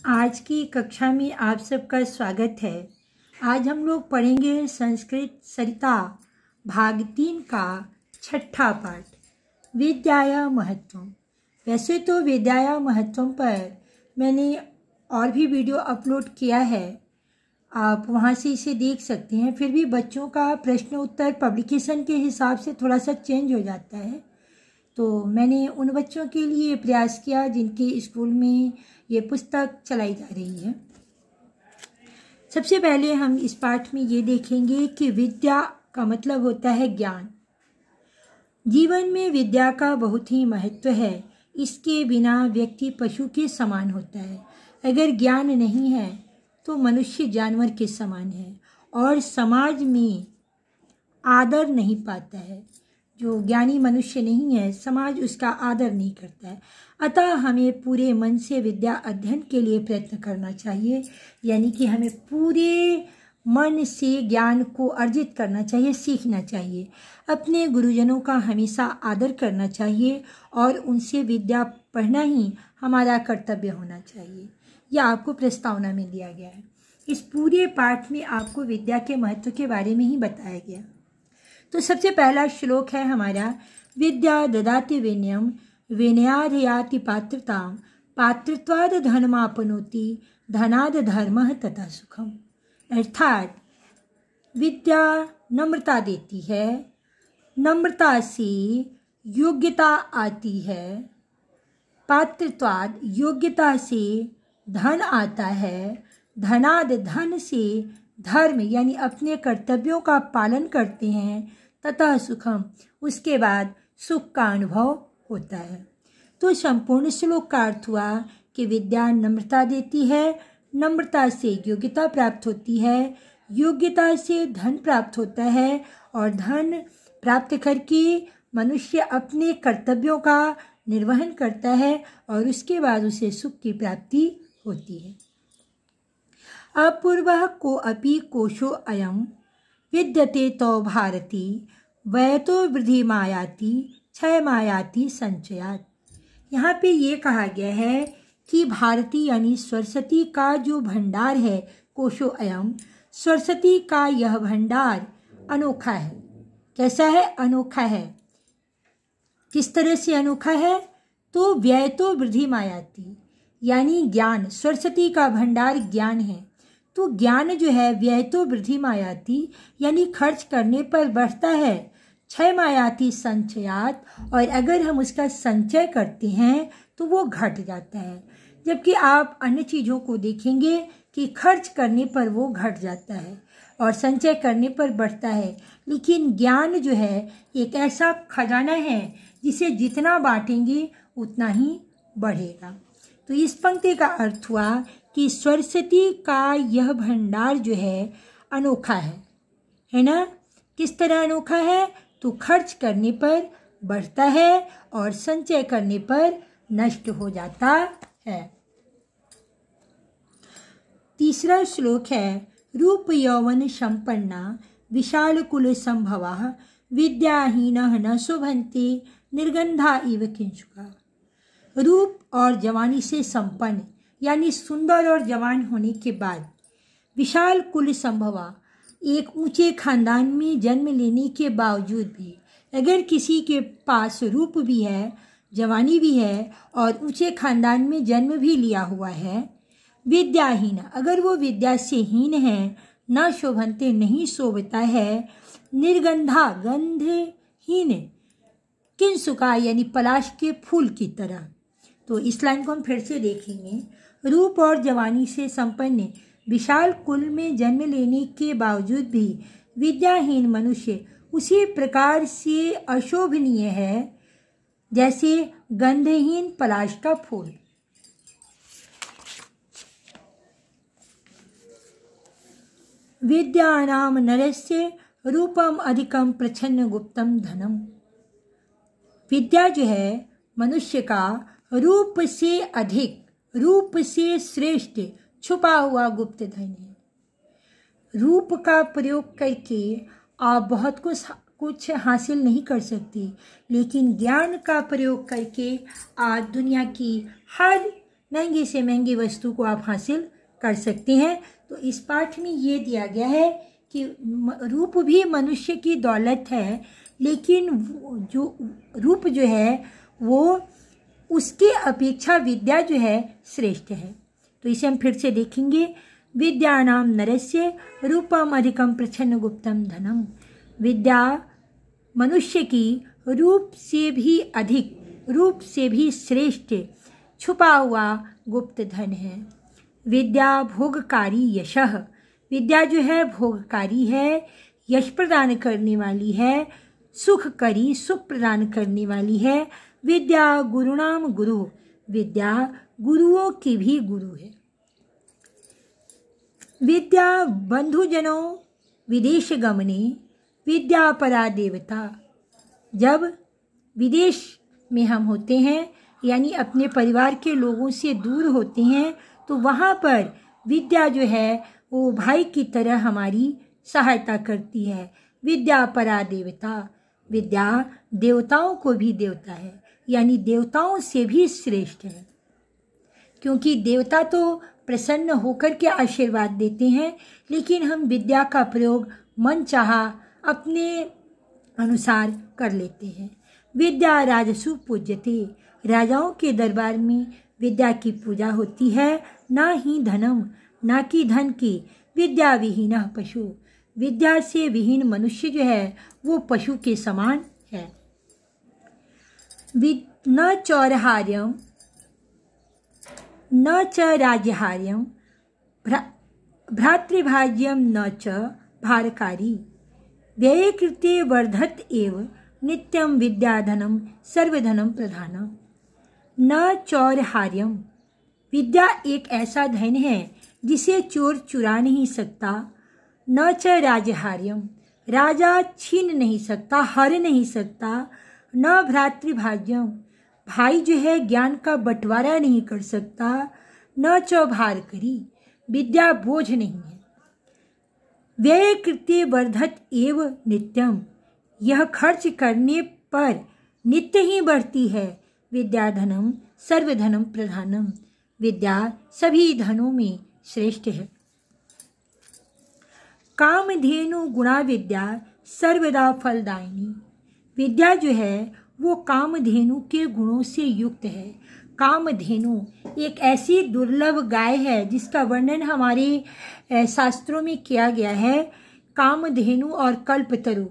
आज की कक्षा में आप सबका स्वागत है। आज हम लोग पढ़ेंगे संस्कृत सरिता भाग 3 का छठा पाठ विद्याया महत्वम। वैसे तो विद्याया महत्वम पर मैंने और भी वीडियो अपलोड किया है, आप वहाँ से इसे देख सकते हैं। फिर भी बच्चों का प्रश्न उत्तर पब्लिकेशन के हिसाब से थोड़ा सा चेंज हो जाता है, तो मैंने उन बच्चों के लिए प्रयास किया जिनके स्कूल में ये पुस्तक चलाई जा रही है। सबसे पहले हम इस पाठ में ये देखेंगे कि विद्या का मतलब होता है ज्ञान। जीवन में विद्या का बहुत ही महत्व है। इसके बिना व्यक्ति पशु के समान होता है। अगर ज्ञान नहीं है तो मनुष्य जानवर के समान है और समाज में आदर नहीं पाता है। जो ज्ञानी मनुष्य नहीं है, समाज उसका आदर नहीं करता है। अतः हमें पूरे मन से विद्या अध्ययन के लिए प्रयत्न करना चाहिए, यानी कि हमें पूरे मन से ज्ञान को अर्जित करना चाहिए, सीखना चाहिए। अपने गुरुजनों का हमेशा आदर करना चाहिए और उनसे विद्या पढ़ना ही हमारा कर्तव्य होना चाहिए। यह आपको प्रस्तावना में दिया गया है। इस पूरे पाठ में आपको विद्या के महत्व के बारे में ही बताया गया। तो सबसे पहला श्लोक है हमारा, विद्या ददाति विनयम विनयादयाति पात्रताम पात्रत्वाद धर्मापनोति धनाद धर्मः तथा सुखम। अर्थात विद्या नम्रता देती है, नम्रता से योग्यता आती है, पात्रत्वाद योग्यता से धन आता है, धनाद धन से धर्म यानी अपने कर्तव्यों का पालन करते हैं, तथा सुखम उसके बाद सुख का अनुभव होता है। तो संपूर्ण श्लोक का अर्थ हुआ कि विद्या नम्रता देती है, नम्रता से योग्यता प्राप्त होती है, योग्यता से धन प्राप्त होता है और धन प्राप्त करके मनुष्य अपने कर्तव्यों का निर्वहन करता है और उसके बाद उसे सुख की प्राप्ति होती है। अपूर्वः को अपि कोशो अयम विद्यते तो भारती वयतो वृद्धि मायाति क्षय मायाति संचयात। यहाँ पे ये कहा गया है कि भारती यानी सरस्वती का जो भंडार है, कोशो अयम, सरस्वती का यह भंडार अनोखा है। कैसा है? अनोखा है। किस तरह से अनोखा है? तो व्ययतो वृद्धि मायाति यानी ज्ञान, सरस्वती का भंडार ज्ञान है। तो ज्ञान जो है व्ययतो वृद्धि मायाति यानी खर्च करने पर बढ़ता है, क्षय मायाति संचयात और अगर हम उसका संचय करते हैं तो वो घट जाता है। जबकि आप अन्य चीज़ों को देखेंगे कि खर्च करने पर वो घट जाता है और संचय करने पर बढ़ता है। लेकिन ज्ञान जो है एक ऐसा खजाना है जिसे जितना बांटेंगे उतना ही बढ़ेगा। तो इस पंक्ति का अर्थ हुआ कि सरस्वती का यह भंडार जो है अनोखा है ना? किस तरह अनोखा है? तो खर्च करने पर बढ़ता है और संचय करने पर नष्ट हो जाता है। तीसरा श्लोक है, रूप यौवन संपन्ना विशाल कुल संभवा विद्याहीनः न शोभन्ते निर्गंधा इव किंचुका। रूप और जवानी से संपन्न यानी सुंदर और जवान होने के बाद विशाल कुल संभवा, एक ऊंचे खानदान में जन्म लेने के बावजूद भी अगर किसी के पास रूप भी है, जवानी भी है और ऊंचे खानदान में जन्म भी लिया हुआ है, विद्याहीन अगर वो विद्या से हीन है, न शोभनते नहीं शोभता है, निर्गंधा गंधहीन किंसुका यानी पलाश के फूल की तरह। तो इस लाइन को हम फिर से देखेंगे, रूप और जवानी से संपन्न विशाल कुल में जन्म लेने के बावजूद भी विद्याहीन मनुष्य उसी प्रकार से अशोभनीय है जैसे गंधहीन पलाश का फूल। विद्यानाम नरस्य रूपम अधिकम प्रच्छन्न गुप्तम धनम। विद्या जो है मनुष्य का रूप से अधिक, रूप से श्रेष्ठ छुपा हुआ गुप्त धन है। रूप का प्रयोग करके आप बहुत कुछ हासिल नहीं कर सकते, लेकिन ज्ञान का प्रयोग करके आप दुनिया की हर महंगी से महंगी वस्तु को आप हासिल कर सकते हैं। तो इस पाठ में ये दिया गया है कि रूप भी मनुष्य की दौलत है, लेकिन जो रूप जो है वो उसकी अपेक्षा विद्या जो है श्रेष्ठ है। तो इसे हम फिर से देखेंगे। विद्यानाम नरस्य रूपम अधिकम प्रच्छन्न गुप्तम धनम। विद्या मनुष्य की रूप से भी अधिक, रूप से भी श्रेष्ठ छुपा हुआ गुप्त धन है। विद्या भोगकारी यशः। विद्या जो है भोगकारी है, यश प्रदान करने वाली है, सुखकरी, सुख प्रदान करने वाली है। विद्या गुरुणाम गुरु। विद्या गुरुओं की भी गुरु है। विद्या बंधुजनों विदेश गमने विद्या परा देवता। जब विदेश में हम होते हैं, यानी अपने परिवार के लोगों से दूर होते हैं, तो वहाँ पर विद्या जो है वो भाई की तरह हमारी सहायता करती है। विद्या परा देवता। विद्या देवताओं को भी देवता है, यानी देवताओं से भी श्रेष्ठ है, क्योंकि देवता तो प्रसन्न होकर के आशीर्वाद देते हैं, लेकिन हम विद्या का प्रयोग मन चाहा अपने अनुसार कर लेते हैं। विद्या राजसु पूज्यते। राजाओं के दरबार में विद्या की पूजा होती है, ना ही धनम, ना कि धन की। विद्या विहीन पशु। विद्या से विहीन मनुष्य जो है वो पशु के समान है। न चौरहार्यम न च राज्यहार्यम भ्रातृभाज्यम न च भारकारी। व्यये कृते वर्धत एव नित्यम विद्याधनम सर्वधनम प्रधानम। न चौरहार्यम। विद्या एक ऐसा धन है जिसे चोर चुरा नहीं सकता। न च राजहार्यम। राजा छीन नहीं सकता, हर नहीं सकता। न भ्रातृभाज्यम। भाई जो है ज्ञान का बंटवारा नहीं कर सकता। न च भारकरी। विद्या बोझ नहीं है। व्यय कृत्य वर्धत एव नित्यम। यह खर्च करने पर नित्य ही बढ़ती है। विद्याधनम सर्वधनम प्रधानम। विद्या सभी धनों में श्रेष्ठ है। कामधेनु गुणा विद्या सर्वदा फलदायिनी। विद्या जो है वो कामधेनु के गुणों से युक्त है। कामधेनु एक ऐसी दुर्लभ गाय है जिसका वर्णन हमारे शास्त्रों में किया गया है। कामधेनु और कल्पतरु,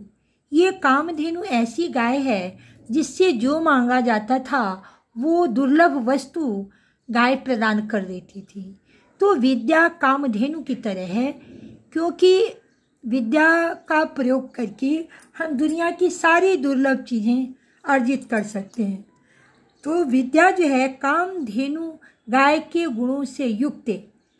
ये कामधेनु ऐसी गाय है जिससे जो मांगा जाता था वो दुर्लभ वस्तु गाय प्रदान कर देती थी। तो विद्या कामधेनु की तरह है, क्योंकि विद्या का प्रयोग करके हम दुनिया की सारी दुर्लभ चीज़ें अर्जित कर सकते हैं। तो विद्या जो है कामधेनु गाय के गुणों से युक्त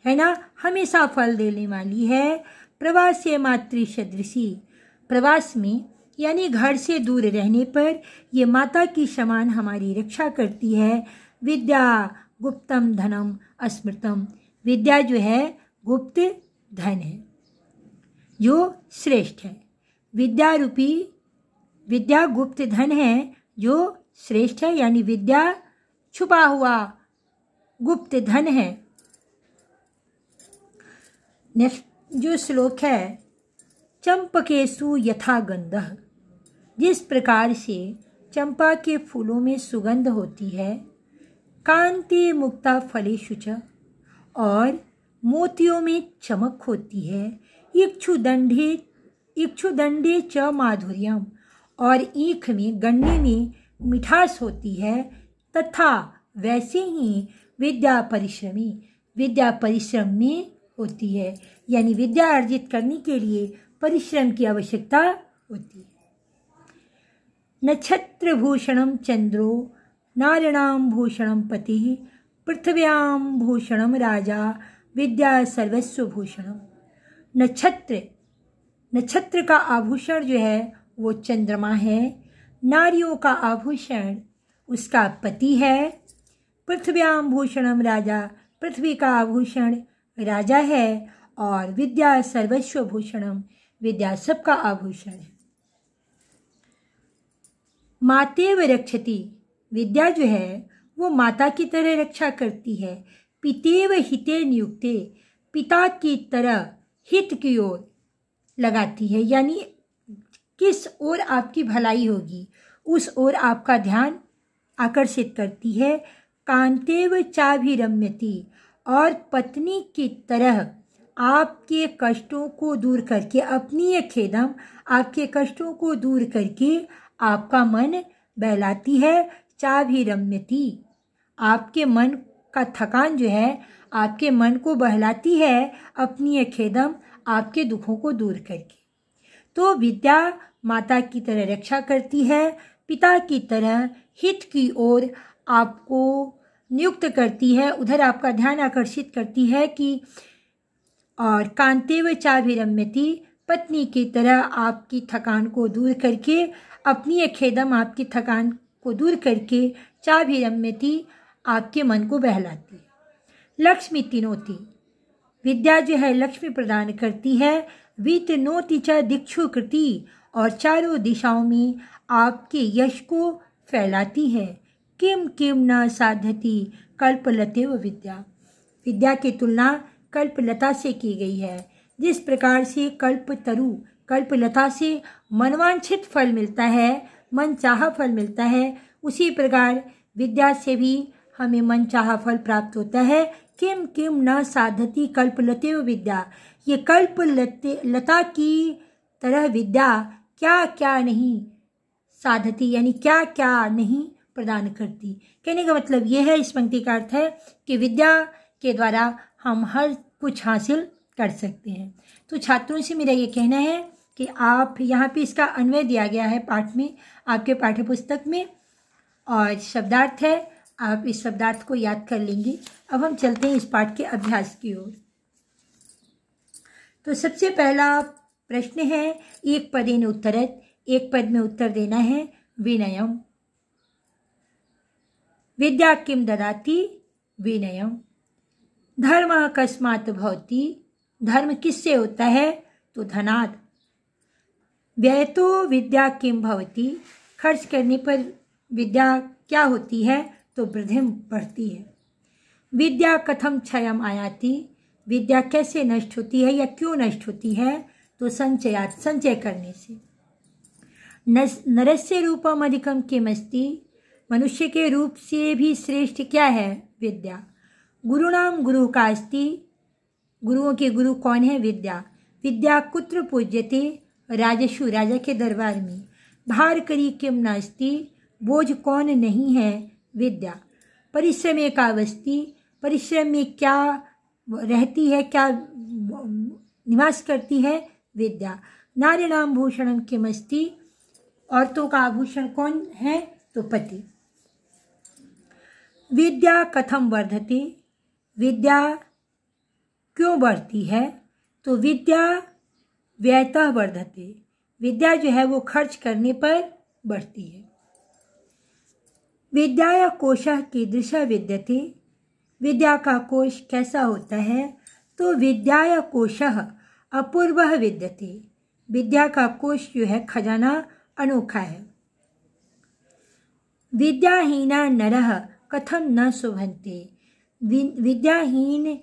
है ना, हमेशा फल देने वाली है। प्रवासे मातृ सदृशी। प्रवास में यानी घर से दूर रहने पर ये माता की समान हमारी रक्षा करती है। विद्या गुप्तम धनम अस्मृतम। विद्या जो है गुप्त धन है जो श्रेष्ठ है। विद्या गुप्त धन है जो श्रेष्ठ है, यानी विद्या छुपा हुआ गुप्त धन है। नेक्स्ट जो श्लोक है, चंपकेषु यथा गंधः। जिस प्रकार से चंपा के फूलों में सुगंध होती है, कांति मुक्ता फलेषु च, और मोतियों में चमक होती है। इक्षुदंडे च माधुर्यम, और ईख में गन्ने में मिठास होती है। तथा वैसे ही विद्या परिश्रम में होती है, यानी विद्या अर्जित करने के लिए परिश्रम की आवश्यकता होती है। नक्षत्रभूषणम चंद्रो नारिणाम भूषणम पतिः पृथिव्याम भूषणम राजा विद्या सर्वस्व भूषणम। नक्षत्र का आभूषण जो है वो चंद्रमा है। नारियों का आभूषण उसका पति है। पृथ्व्याम भूषणम राजा, पृथ्वी का आभूषण राजा है। और विद्या सर्वस्व भूषणम, विद्या सबका आभूषण है। मातेव रक्षति। विद्या जो है वो माता की तरह रक्षा करती है। पितेव हिते नियुक्ते, पिता की तरह हित की ओर लगाती है, यानी किस ओर आपकी भलाई होगी उस ओर आपका ध्यान आकर्षित करती है। कांतेव चाभिरम्यति, और पत्नी की तरह आपके कष्टों को दूर करके, अपनी ये खेदम आपके कष्टों को दूर करके आपका मन बहलाती है। चाभिरम्यति, आपके मन का थकान जो है आपके मन को बहलाती है, अपनी ये खेदम आपके दुखों को दूर करके। तो विद्या माता की तरह रक्षा करती है, पिता की तरह हित की ओर आपको नियुक्त करती है, उधर आपका ध्यान आकर्षित करती है कि, और कांतेव चाभिरम्यति, पत्नी की तरह आपकी थकान को दूर करके, अपनी एक खेदम आपकी थकान को दूर करके, चाभिरम्यति आपके मन को बहलाती है। लक्ष्मी तिनोति, विद्या जो है लक्ष्मी प्रदान करती है। वितनोति च दिक्षु कृति, और चारों दिशाओं में आपके यश को फैलाती है। किम किम न साधति कल्पलतेव विद्या, विद्या की तुलना कल्पलता से की गई है। जिस प्रकार से कल्पतरु कल्पलता से मनवांछित फल मिलता है, मनचाहा फल मिलता है, उसी प्रकार विद्या से भी हमें मनचाहा फल प्राप्त होता है। किम किम न साधति कल्पलतेव विद्या, ये कल्पलता की तरह विद्या क्या क्या नहीं साधति, यानी क्या क्या नहीं प्रदान करती। कहने का मतलब ये है, इस पंक्ति का अर्थ है कि विद्या के द्वारा हम हर कुछ हासिल कर सकते हैं। तो छात्रों से मेरा ये कहना है कि आप यहाँ पे इसका अन्वय दिया गया है पाठ में, आपके पाठ्य पुस्तक में, और शब्दार्थ है, आप इस शब्दार्थ को याद कर लेंगे। अब हम चलते हैं इस पाठ के अभ्यास की ओर। तो सबसे पहला प्रश्न है, एक पदेन उत्तरत, एक पद में उत्तर देना है। विनयम, विद्या किम ददाति, विनयम। धर्म कस्मात् भवति, धर्म किससे होता है, तो धनात्। व्ययतो विद्या किम भवति, खर्च करने पर विद्या क्या होती है, तो वृद्धिम बढ़ती है। विद्या कथम क्षयम आयाति, विद्या कैसे नष्ट होती है या क्यों नष्ट होती है, तो संचयात्, संचय करने से। नरस्य रूपम अधिकम किमस्ति, मनुष्य के रूप से भी श्रेष्ठ क्या है, विद्या। गुरुणाम गुरु का अस्ति, गुरुओं के गुरु कौन है, विद्या। विद्या कुत्र पूज्यते, राजसु, राजा के दरबार में। भार करी किम नास्ति, बोझ कौन नहीं है, विद्या। परिश्रम का वस्ति, परिश्रम में क्या रहती है, क्या निवास करती है, विद्या। नारीणाम भूषणम किमस्ति, औरतों का आभूषण कौन है, तो पति। विद्या कथम वर्धते, विद्या क्यों बढ़ती है, तो विद्या व्ययतः वर्धते, विद्या जो है वो खर्च करने पर बढ़ती है। विद्याया कोशः कीदृशः विद्यते, विद्या का कोश कैसा होता है, तो विद्याया कोशः अपूर्वः विद्यते, विद्या का कोश जो है खजाना अनोखा है। विद्याहीना नरः कथम न शोभन्ते, विद्याहीन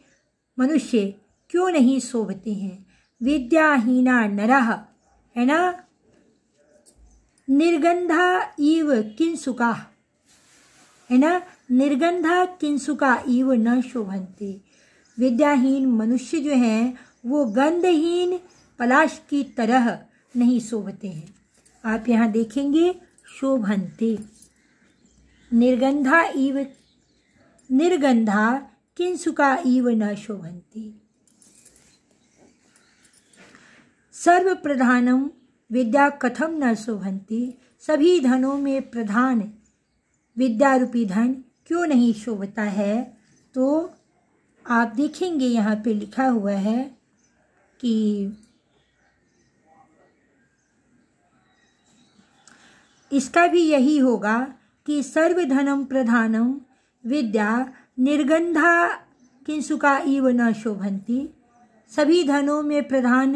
मनुष्य क्यों नहीं शोभते हैं। विद्याहीना नरः है ना, निर्गंधा इव किंसुका है ना, निर्गंधा किंसुका इव न शोभन्ते, विद्याहीन मनुष्य जो हैं वो गंधहीन पलाश की तरह नहीं शोभते हैं। आप यहाँ देखेंगे शोभन्ते, निर्गंधा इव, निर्गंधा किंसुका इव न शोभन्ते। सर्व प्रधानम विद्या कथम न शोभन्ति, सभी धनों में प्रधान विद्या रूपी धन क्यों नहीं शोभता है, तो आप देखेंगे यहाँ पे लिखा हुआ है कि इसका भी यही होगा कि सर्वधनम प्रधानम विद्या निर्गंधा किंसुका इव न शोभन्ति, सभी धनों में प्रधान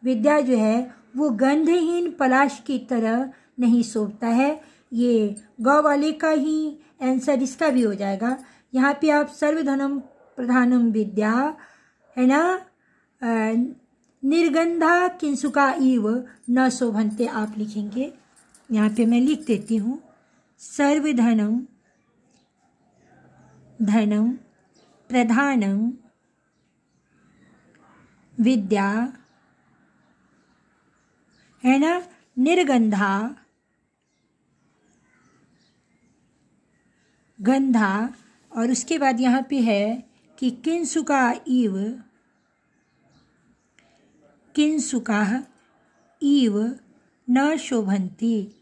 विद्या जो है वो गंधहीन पलाश की तरह नहीं शोभता है। ये ग वाले का ही आंसर इसका भी हो जाएगा। यहाँ पे आप सर्वधनम प्रधानम विद्या है ना, निर्गंधा किंसुका इव न शोभन्ते आप लिखेंगे। यहाँ पे मैं लिख देती हूँ, सर्वधनम धनम प्रधानम विद्या है ना, निर्गंधा गंधा, और उसके बाद यहाँ पे है कि किंसुका इव न शोभन्ति।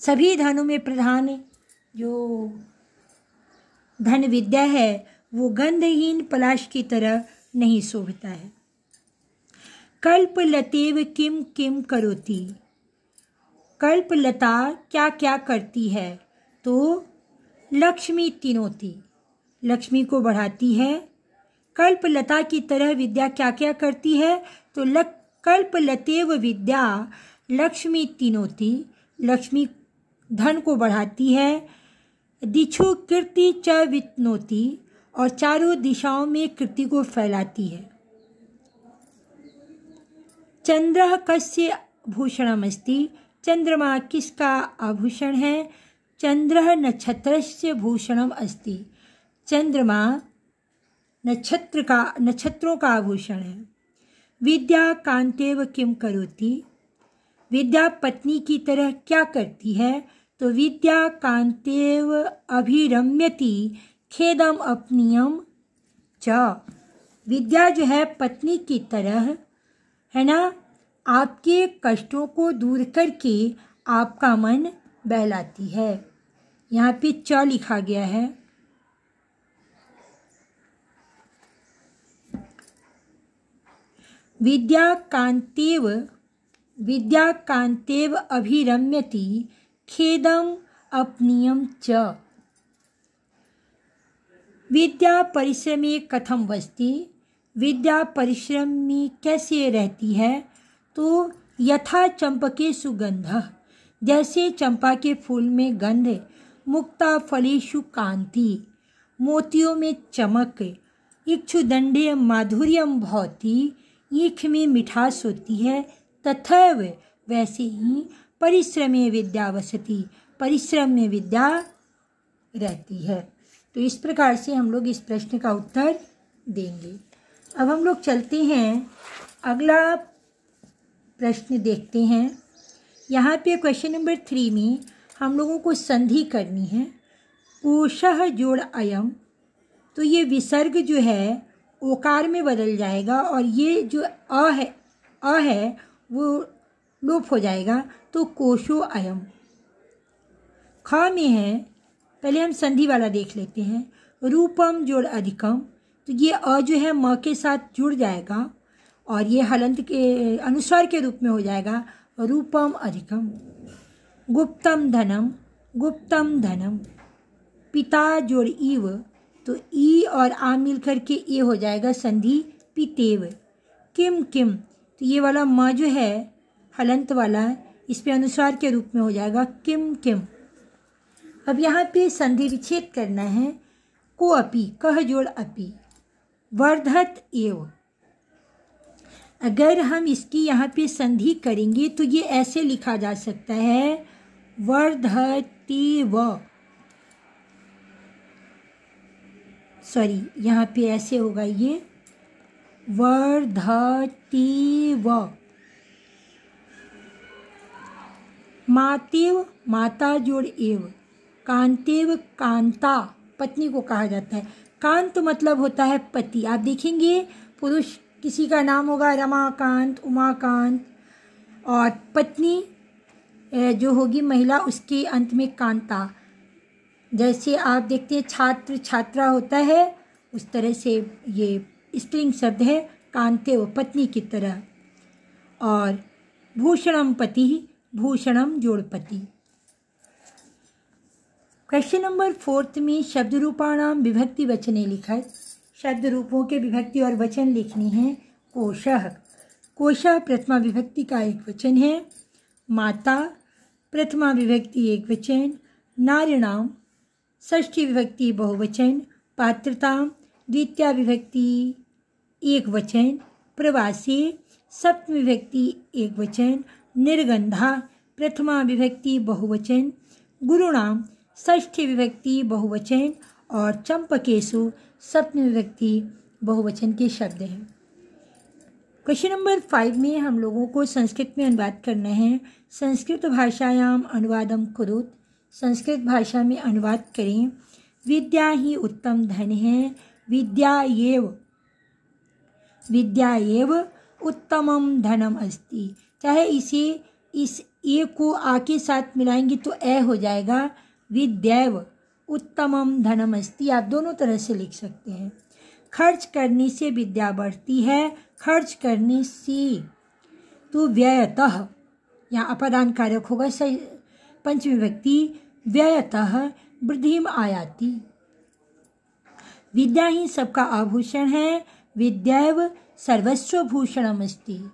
सभी धनों में प्रधान जो धन विद्या है वो गंधहीन पलाश की तरह नहीं शोभता है। कल्पलतेव किम किम करोति, कल्पलता क्या क्या करती है, तो लक्ष्मी तिनोति, लक्ष्मी को बढ़ाती है। कल्पलता की तरह विद्या क्या क्या करती है, तो कल्पलतेव विद्या लक्ष्मी तिनोति, लक्ष्मी धन को बढ़ाती है। दिक्षु कीर्ति च वितनोति, और चारों दिशाओं में कीर्ति को फैलाती है। चंद्रः कस्य भूषणमस्ति, चंद्रमा किसका आभूषण है, चंद्रः नक्षत्रस्य भूषणम अस्ति, चंद्रमा नक्षत्रों का आभूषण है। विद्या कांतेव किम करोति, विद्या पत्नी की तरह क्या करती है, तो विद्या कांतेव अभिरम्यति खेदम अपनीयम च, विद्या जो है पत्नी की तरह है ना, आपके कष्टों को दूर करके आपका मन बहलाती है। यहाँ पे च लिखा गया है। विद्या कांतेव अभिरम्यति खेदम अपनीयम च, विद्या परिश्रमी कथम वस्ति, विद्या परिश्रमी कैसे रहती है, तो यथा चंपके सुगंध, जैसे चंपा के फूल में गंध, मुक्ता फलेषु कांति, मोतियों में चमक, इक्षुदंडे माधुर्यम भवति, ईख में मिठास होती है, तथैव वैसे ही परिश्रमे विद्या वसति, परिश्रम में विद्या रहती है। तो इस प्रकार से हम लोग इस प्रश्न का उत्तर देंगे। अब हम लोग चलते हैं, अगला प्रश्न देखते हैं। यहाँ पे क्वेश्चन नंबर 3 में हम लोगों को संधि करनी है। कोशः जोड़ अयम, तो ये विसर्ग जो है ओकार में बदल जाएगा और ये जो अ है वो लोप हो जाएगा, तो कोशो अयम। ख में है, पहले हम संधि वाला देख लेते हैं। रूपम जोड़ अधिकम, तो ये अ जो है म के साथ जुड़ जाएगा और ये हलंत के अनुस्वार के रूप में हो जाएगा, रूपम अधिकम। गुप्तम धनम, पिता जोड़ इव, तो ई और आ मिल करके ए हो जाएगा संधि पितेव। किम, तो ये वाला म जो है हलंत वाला, इस पे अनुस्वार के रूप में हो जाएगा किम। अब यहाँ पे संधि विच्छेद करना है। को अपि, कह जोड़ अपि, वर्धत एव। अगर हम इसकी यहाँ पे संधि करेंगे तो ये ऐसे लिखा जा सकता है, वर्धतेव, सॉरी यहाँ पे ऐसे होगा, ये वर्धतेव। मातेव, माता जोड़ एव। कांतेव, कांता, पत्नी को कहा जाता है। कांत मतलब होता है पति। आप देखेंगे पुरुष किसी का नाम होगा रमाकांत, उमाकांत, और पत्नी जो होगी महिला उसके अंत में कांता। जैसे आप देखते हैं छात्र छात्रा होता है, उस तरह से ये स्त्रीलिंग शब्द है कांतेव, पत्नी की तरह। और भूषणम पति, भूषणम जोड़ पति। क्वेश्चन नंबर 4 में शब्द रूपाणाम विभक्ति वचने लिखा है। शब्द रूपों के विभक्ति और वचन लिखनी है। कोशः, कोशा प्रथमा विभक्ति का एक वचन है। माता प्रथमा विभक्ति एक वचन। नारिणाम षष्ठी विभक्ति बहुवचन। पात्रता द्वितीया विभक्ति एक वचन। प्रवासी सप्तमी विभक्ति एक वचन। निर्गंधा प्रथमा विभक्ति बहुवचन। गुरुणाम षष्ठी विभक्ति बहुवचन। और चंपकेशु सप्तमी विभक्ति बहुवचन के शब्द हैं। क्वेश्चन नंबर 5 में हम लोगों को संस्कृत में अनुवाद करना है। संस्कृत भाषायाम अनुवादम कुरुत, संस्कृत भाषा में अनुवाद करें। विद्या ही उत्तम धन है। विद्या एव उत्तमम धनम अस्ति। चाहे इसे इस ए को आ के साथ मिलाएंगे तो ए हो जाएगा। विद्यैव उत्तमम धनम अस्ति आप दोनों तरह से लिख सकते हैं। खर्च करने से विद्या बढ़ती है। खर्च करने से तो व्ययतः, यहाँ अपादान कारक होगा पंचमी विभक्ति। व्ययतः वृद्धिम आयाति। विद्या ही सबका आभूषण है। विद्यैव सर्वस्व भूषणम अस्ति।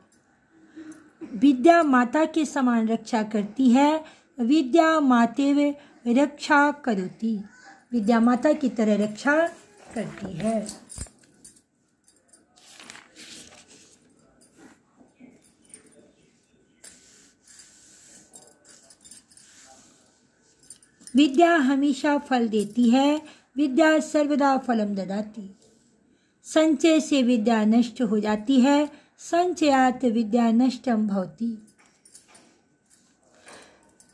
विद्या माता के समान रक्षा करती है। विद्या मातेव रक्षा करोति। विद्या माता की तरह रक्षा करती है। विद्या हमेशा फल देती है। विद्या सर्वदा फलम ददाति। संचय से विद्या नष्ट हो जाती है। संचयात विद्या नष्टम भवति।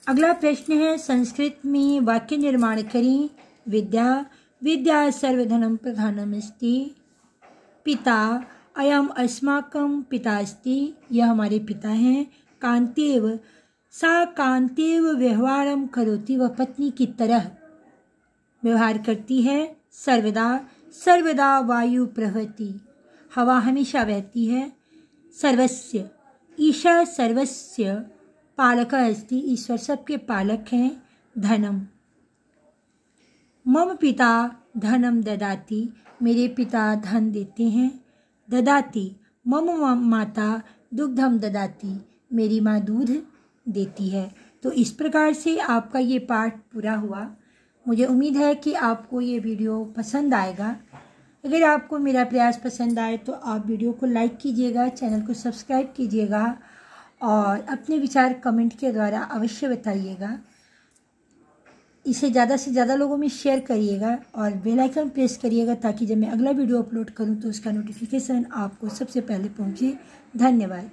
अगला प्रश्न है, संस्कृत में वाक्य निर्माण करें। विद्या सर्वधनम प्रधानम अस्ति। पिता अयम अस्माकं पिता अस्ति। यह हमारे पिता हैं। कांतेव सा कांतेव व्यवहारम करोति। वह पत्नी की तरह व्यवहार करती है। सर्वदा वायु प्रवहति। हवा हमेशा बहती है। सर्वस्य ईशा सर्वस्य पालकः अस्ति। ईश्वर सबके पालक हैं। धनम मम पिता धनम ददाति। मेरे पिता धन देते हैं। ददाति मम माता दुग्धम ददाति। मेरी माँ दूध देती है। तो इस प्रकार से आपका ये पाठ पूरा हुआ। मुझे उम्मीद है कि आपको ये वीडियो पसंद आएगा। अगर आपको मेरा प्रयास पसंद आए तो आप वीडियो को लाइक कीजिएगा, चैनल को सब्सक्राइब कीजिएगा और अपने विचार कमेंट के द्वारा अवश्य बताइएगा। इसे ज़्यादा से ज़्यादा लोगों में शेयर करिएगा और बेल आइकन प्रेस करिएगा ताकि जब मैं अगला वीडियो अपलोड करूं तो उसका नोटिफिकेशन आपको सबसे पहले पहुंचे। धन्यवाद।